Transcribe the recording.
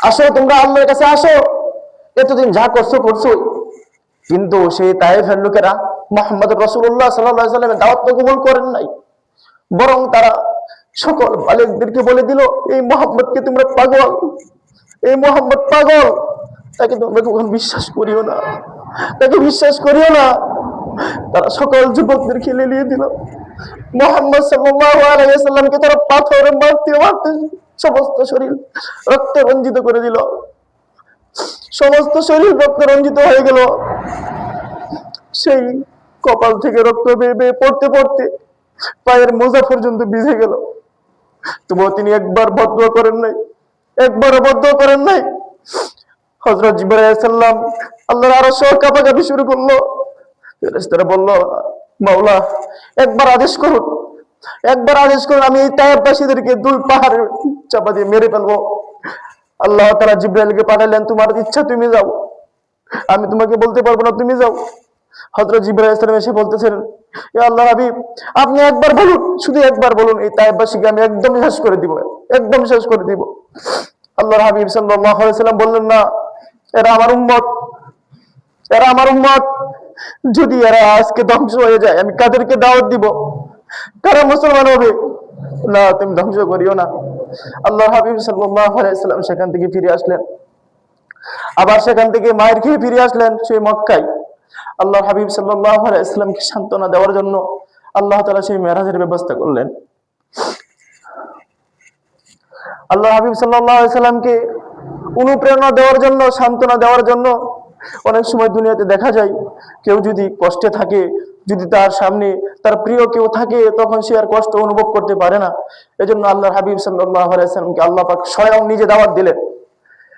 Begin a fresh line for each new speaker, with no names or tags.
আসো, তোমরা আল্লাহর কাছে আসো, এতদিন যা করছো করছো। কিন্তু সেই তায়েফের লোকেরা মুহাম্মদ রাসূলুল্লাহ সাল্লাল্লাহু আলাইহি ওয়াসাল্লামের দাওয়াত কবুল করেন নাই, বরং তারা সকল বালেকদেরকে বলে দিল, এই মুহাম্মদকে তোমরা পাগল, এই মুহাম্মদ পাগল, তাকে তোমরা কখনো বিশ্বাস করিও না, তাকে বিশ্বাস করিও না। তারা সকল যুবকদের খেলে নিয়ে দিল। মুহাম্মদ সাল্লাল্লাহু আলাইহি ওয়াসাল্লামকে তারা পাথরে মারতে মারতে সমস্ত শরীর রক্তে রঞ্জিত করে দিল, সমস্ত শরীর রক্তে রঞ্জিত হয়ে গেল। সেই কপাল থেকে রক্ত বেয়ে বেয়ে পড়তে পড়তে পায়ের মোজা পর্যন্ত ভিজে গেল। তবুও তিনি একবার বদদুয়া করেন নাই, একবারও বদদুয়া করেন নাই। হযরত জিবরাইল আলাইহিস সালাম আল্লাহর আরশ কাঁপাকাঁপি শুরু করলো। ফেরেশতারা বলল, মাওলা একবার আদেশ করুন, একবার আদেশ করুন, আমি এই তায়েফবাসীদেরকে দুই পাহাড়ে চাপা দিয়ে মেরে ফেলবো। আল্লাহ তাআলা জিবরাইলকে পাঠালেন, তোমার ইচ্ছা তুমি যাও, আমি তোমাকে বলতে পারবো না, তুমি যাও। হযরত জিবরাইল আলাইহিস সালাম এসে বলতেছেন, হে আল্লাহর হাবিব, আপনি একবার বলুন, শুধু একবার বলুন, এই তায়েফবাসীকে আমি একদম শেষ করে দিব, একদম শেষ করে দিব। আল্লাহর হাবিব সাল্লাল্লাহু আলাইহি ওয়াসাল্লাম বললেন, না, এরা আমার উম্মত, এরা আমার উম্মত, যদি এরা আজকে ধ্বংস হয়ে যায় আমি কাদেরকে দাওয়াত দিব, কারা মুসলমান হবে? না, তুমি ধ্বংস করিও না। আল্লাহর হাবিব সাল্লাল্লাহু আলাইহি ওয়াসাল্লাম সেখান থেকে ফিরে আসলেন, আবার সেখান থেকে মায়ের খেয়ে ফিরে আসলেন সেই মক্কায়। আল্লাহর হাবিব সাল্লাল্লাহু আলাইহি ওয়াসাল্লামকে সান্ত্বনা দেওয়ার জন্য আল্লাহ তাআলা সেই মেরাজের ব্যবস্থা করলেন। আল্লাহ হাবিব সাল্লাল্লাহু আলাইহি ওয়াসাল্লামকে অনুপ্রেরণা দেওয়ার জন্য, সান্ত্বনা দেওয়ার জন্য অনেক সময় দুনিয়াতে দেখা যায়, কেউ যদি কষ্টে থাকে, যদি তার সামনে তার প্রিয় কেউ থাকে, তখন সে আর কষ্ট অনুভব করতে পারে না। এজন্য আল্লাহর হাবিব সাল্লাল্লাহু আলাইহি ওয়াসাল্লামকে আল্লাহ পাক স্বয়ং নিজে দাওয়াত দিলেন।